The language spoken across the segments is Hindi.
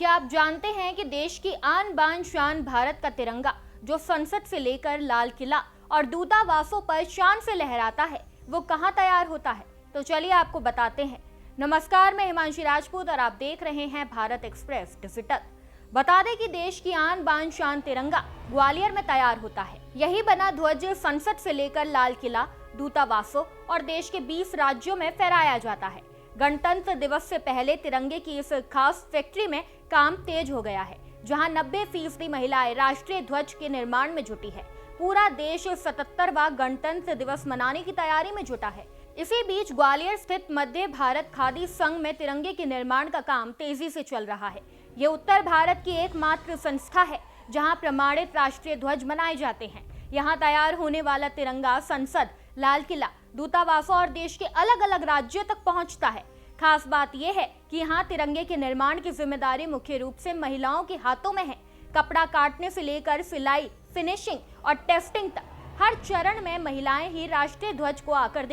क्या आप जानते हैं कि देश की आन बान शान भारत का तिरंगा जो संसद से लेकर लाल किला और दूतावासों पर शान से लहराता है वो कहाँ तैयार होता है? तो चलिए आपको बताते हैं। नमस्कार, मैं हिमांशी राजपूत और आप देख रहे हैं भारत एक्सप्रेस डिजिटल। बता दें कि देश की आन बान शान तिरंगा ग्वालियर में तैयार होता है। यही बना ध्वज संसद से लेकर लाल किला, दूतावासों और देश के 20 राज्यों में फहराया जाता है। गणतंत्र दिवस से पहले तिरंगे की इस खास फैक्ट्री में काम तेज हो गया है, जहां 90% महिलाएं राष्ट्रीय ध्वज के निर्माण में जुटी है। पूरा देश 77वां गणतंत्र दिवस मनाने की तैयारी में जुटा है। इसी बीच ग्वालियर स्थित मध्य भारत खादी संघ में तिरंगे के निर्माण का काम तेजी से चल रहा है। ये उत्तर भारत की एकमात्र संस्था है जहां प्रमाणित राष्ट्रीय ध्वज बनाए जाते हैं। यहाँ तैयार होने वाला तिरंगा संसद, लाल किला, दूतावासों और देश के अलग अलग राज्यों तक पहुंचता है। खास बात यह है कि यहाँ तिरंगे के निर्माण की जिम्मेदारी मुख्य रूप से महिलाओं के हाथों में है। कपड़ा काटने से लेकर सिलाई, फिनिशिंग और टेस्टिंग तक हर चरण में महिलाएं ही राष्ट्रीय ध्वज को आकार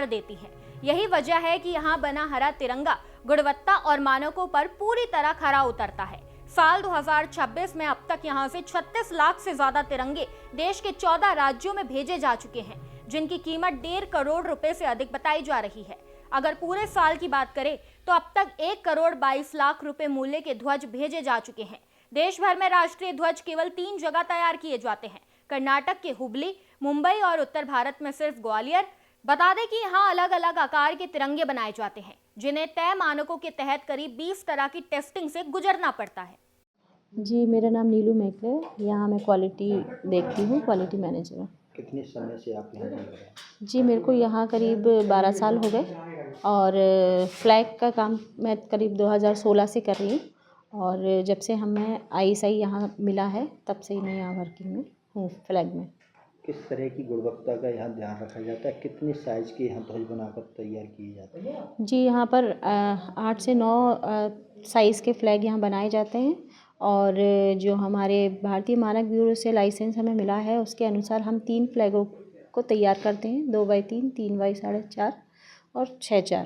देती हैं। यही वजह है कि यहाँ बना हरा तिरंगा गुणवत्ता और मानकों पर पूरी तरह खरा उतरता है। साल 2026 में अब तक यहां से 36 लाख से ज्यादा तिरंगे देश के 14 राज्यों में भेजे जा चुके हैं, जिनकी कीमत 1.5 करोड़ रुपए से अधिक बताई जा रही है। अगर पूरे साल की बात करें तो अब तक 1 करोड़ 22 लाख रुपए मूल्य के ध्वज भेजे जा चुके हैं। देश भर में राष्ट्रीय ध्वज केवल 3 जगह तैयार किए जाते हैं, कर्नाटक के हुबली, मुंबई और उत्तर भारत में सिर्फ ग्वालियर। बता दें कि यहाँ अलग अलग आकार के तिरंगे बनाए जाते हैं, जिन्हें तय मानकों के तहत करीब 20 तरह की टेस्टिंग से गुजरना पड़ता है। जी, मेरा नाम नीलू मेकले है। यहाँ मैं क्वालिटी देखती हूँ, क्वालिटी मैनेजर हूँ। कितने समय से आप यहाँ देख रहे हैं? जी, मेरे को यहाँ करीब 12 साल हो गए और फ्लैग का काम मैं करीब 2016 से कर रही हूँ। और जब से हमें ISI यहाँ मिला है तब से ही मैं यहाँ वर्किंग में हूँ फ्लैग में। किस तरह की गुणवत्ता का यहाँ ध्यान रखा जाता है? कितने साइज़ के यहाँ ध्वज बनाकर तैयार किए जाते हैं? जी, यहाँ पर 8 से 9 साइज़ के फ्लैग यहाँ बनाए जाते हैं और जो हमारे भारतीय मानक ब्यूरो से लाइसेंस हमें मिला है उसके अनुसार हम 3 फ्लैगों को तैयार करते हैं, 2x3, 3x4 और 6x4।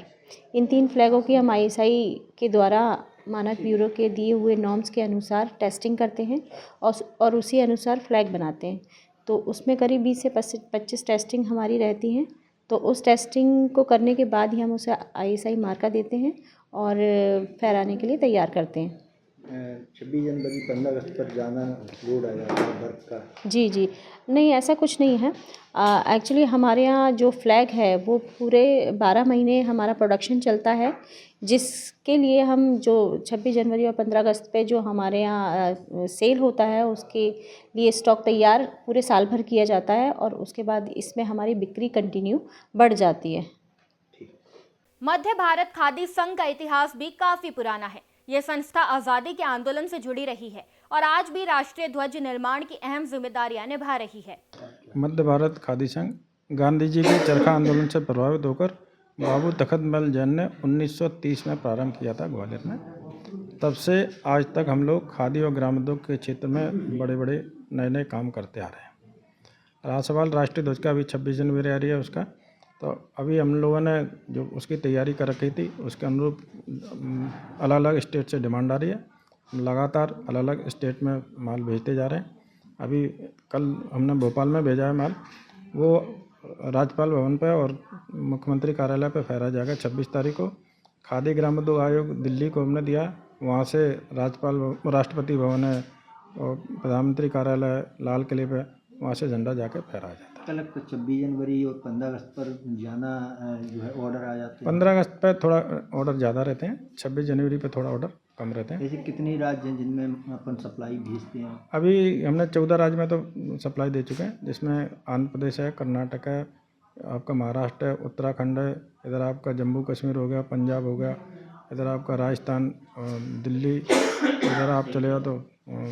इन 3 फ्लैगों की हम ISI के द्वारा मानक ब्यूरो के दिए हुए नॉर्म्स के अनुसार टेस्टिंग करते हैं और उसी अनुसार फ्लैग बनाते हैं। तो उसमें करीब 20 से 25 टेस्टिंग हमारी रहती हैं। तो उस टेस्टिंग को करने के बाद ही हम उसे ISI मार्का देते हैं और फहराने के लिए तैयार करते हैं। 26 जनवरी 15 अगस्त पर ज़्यादा लोड आ जाता है बर्फ का? जी, नहीं ऐसा कुछ नहीं है। एक्चुअली हमारे यहाँ जो फ्लैग है वो पूरे 12 महीने हमारा प्रोडक्शन चलता है, जिसके लिए हम जो 26 जनवरी और 15 अगस्त पे जो हमारे यहाँ सेल होता है उसके लिए स्टॉक तैयार पूरे साल भर किया जाता है और उसके बाद इसमें हमारी बिक्री कंटिन्यू बढ़ जाती है। मध्य भारत खादी संघ का इतिहास भी काफी पुराना है। यह संस्था आजादी के आंदोलन से जुड़ी रही है और आज भी राष्ट्रीय ध्वज निर्माण की अहम जिम्मेदारियां निभा रही है। मध्य भारत खादी संघ गांधी जी के चरखा आंदोलन से प्रभावित होकर बाबू तखतमल जैन ने 1930 में प्रारंभ किया था ग्वालियर में। तब से आज तक हम लोग खादी और ग्रामोद्योग के क्षेत्र में बड़े बड़े नए काम करते आ रहे हैं। रहा सवाल राष्ट्रीय ध्वज का, अभी 26 जनवरी आ रही है उसका, तो अभी हम लोगों ने जो उसकी तैयारी कर रखी थी उसके अनुरूप अलग अलग स्टेट से डिमांड आ रही है। हम लगातार अलग अलग स्टेट में माल भेजते जा रहे हैं। अभी कल हमने भोपाल में भेजा है माल, वो राज्यपाल भवन पे और मुख्यमंत्री कार्यालय पे फहराया जाएगा 26 तारीख को। खादी ग्रामोद्योग आयोग दिल्ली को हमने दिया, वहाँ से राष्ट्रपति भवन है और प्रधानमंत्री कार्यालय लाल किले पे, वहाँ से झंडा जाके फहराया जाता है। कल 26 जनवरी और 15 अगस्त पर ज़्यादा जो है ऑर्डर आ जाते हैं? 15 अगस्त पे थोड़ा ऑर्डर ज़्यादा रहते हैं, 26 जनवरी पे थोड़ा ऑर्डर कम रहते हैं। ऐसे कितने राज्य हैं जिनमें अपन सप्लाई भेजते हैं? अभी हमने 14 राज्य में तो सप्लाई दे चुके हैं, जिसमें आंध्र प्रदेश है, कर्नाटक है, आपका महाराष्ट्र है, उत्तराखंड है, इधर आपका जम्मू कश्मीर हो गया, पंजाब हो गया, इधर आपका राजस्थान, दिल्ली, इधर आप चले जाओ तो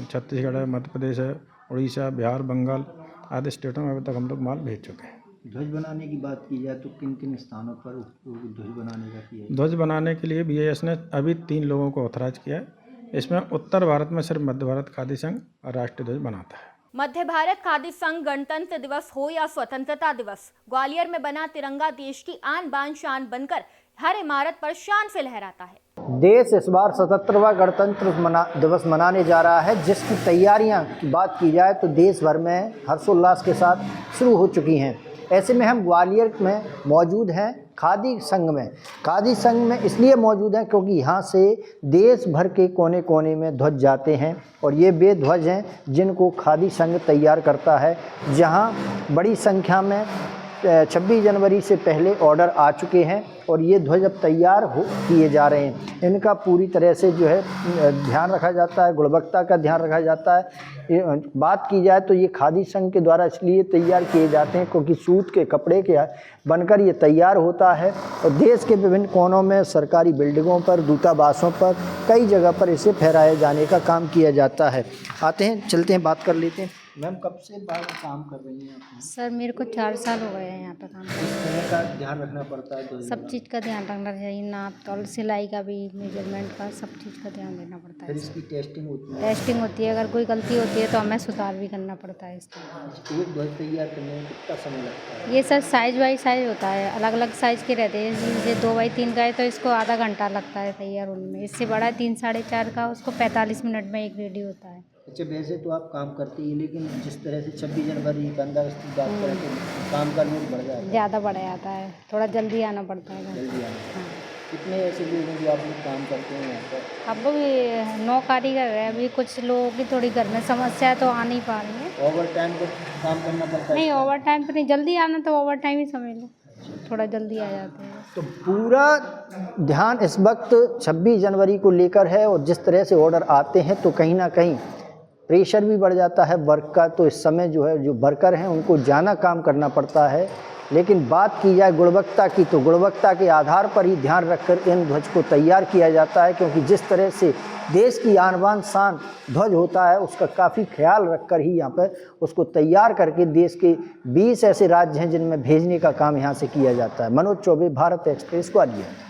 छत्तीसगढ़ है, मध्य प्रदेश है, उड़ीसा, बिहार, बंगाल आदि स्टेटों में अभी तक हम लोग माल भेज चुके हैं। ध्वज बनाने की बात की जाए तो किन किन स्थानों पर ध्वज बनाने का किया है? ध्वज बनाने के लिए BIS ने अभी 3 लोगों को ऑथराइज किया है। इसमें उत्तर भारत में सिर्फ मध्य भारत खादी संघ और राष्ट्रीय ध्वज बनाता है। मध्य भारत खादी संघ गणतंत्र दिवस हो या स्वतंत्रता दिवस, ग्वालियर में बना तिरंगा देश की आन बान शान बनकर हर इमारत पर शान से लहराता है। देश इस बार 77वां गणतंत्र दिवस मनाने जा रहा है, जिसकी तैयारियां की बात की जाए तो देश भर में हर्षोल्लास के साथ शुरू हो चुकी हैं। ऐसे में हम ग्वालियर में मौजूद हैं खादी संघ में। खादी संघ में इसलिए मौजूद हैं क्योंकि यहाँ से देश भर के कोने कोने में ध्वज जाते हैं और ये वे ध्वज हैं जिनको खादी संघ तैयार करता है। जहाँ बड़ी संख्या में 26 जनवरी से पहले ऑर्डर आ चुके हैं और ये ध्वज अब तैयार किए जा रहे हैं। इनका पूरी तरह से जो है ध्यान रखा जाता है, गुणवत्ता का ध्यान रखा जाता है। बात की जाए तो ये खादी संघ के द्वारा इसलिए तैयार किए जाते हैं क्योंकि सूत के कपड़े के बनकर ये तैयार होता है और देश के विभिन्न कोनों में सरकारी बिल्डिंगों पर, दूतावासों पर, कई जगह पर इसे फहराए जाने का काम किया जाता है। आते हैं, चलते हैं, बात कर लेते हैं। मैम, कब से बाहर काम कर रही हैं आप? सर मेरे को 4 साल हो गए हैं यहाँ पे काम किस तरह का ध्यान रखना पड़ता है? तो सब चीज़ का ध्यान रखना चाहिए, नाप तौल, सिलाई का भी, मेजरमेंट का, सब चीज़ का ध्यान देना पड़ता फिर है। इसकी टेस्टिंग होती है। टेस्टिंग होती है, अगर कोई गलती होती है तो हमें सुधार भी करना पड़ता है इसका। एक ध्वज तैयार करने में कितना समय लगता है? ये सर साइज बाई साइज होता है, अलग अलग साइज़ के रहते हैं। जैसे 2x3 का है तो इसको आधा घंटा लगता है तैयार होने में। इससे बड़ा 3 साढ़े 4 का, उसको 45 मिनट में एक रेडी होता है। अच्छा, वैसे तो आप काम करती है, लेकिन जिस तरह से 26 जनवरी 15 अगस्त की बात करें तो काम का लोड बढ़ जाता है। ज़्यादा बढ़ जाता है, थोड़ा जल्दी आना पड़ता है। जल्दी आना। हाँ। कितने ऐसे लोग हैं जो आप लोग काम करते हैं यहाँ पर? अब भी 9 कारीगर है। अभी कुछ लोगों की थोड़ी घर में समस्या है तो आ नहीं पा रही है। ओवर टाइम पर काम करना पड़ता है? नहीं, ओवर टाइम तो नहीं, जल्दी आना तो ओवर टाइम ही समझ लो, थोड़ा जल्दी आ जाते हैं। तो पूरा ध्यान इस वक्त 26 जनवरी को लेकर है और जिस तरह से ऑर्डर आते हैं तो कहीं ना कहीं प्रेशर भी बढ़ जाता है वर्क का। तो इस समय जो है, जो वर्कर हैं उनको ज़्यादा काम करना पड़ता है। लेकिन बात की जाए गुणवत्ता की तो गुणवत्ता के आधार पर ही ध्यान रखकर इन ध्वज को तैयार किया जाता है, क्योंकि जिस तरह से देश की आन बान शान ध्वज होता है उसका काफ़ी ख्याल रखकर ही यहाँ पर उसको तैयार करके देश के 20 ऐसे राज्य हैं जिनमें भेजने का काम यहाँ से किया जाता है। मनोज चौबे, भारत एक्सप्रेस, ग्वालियर।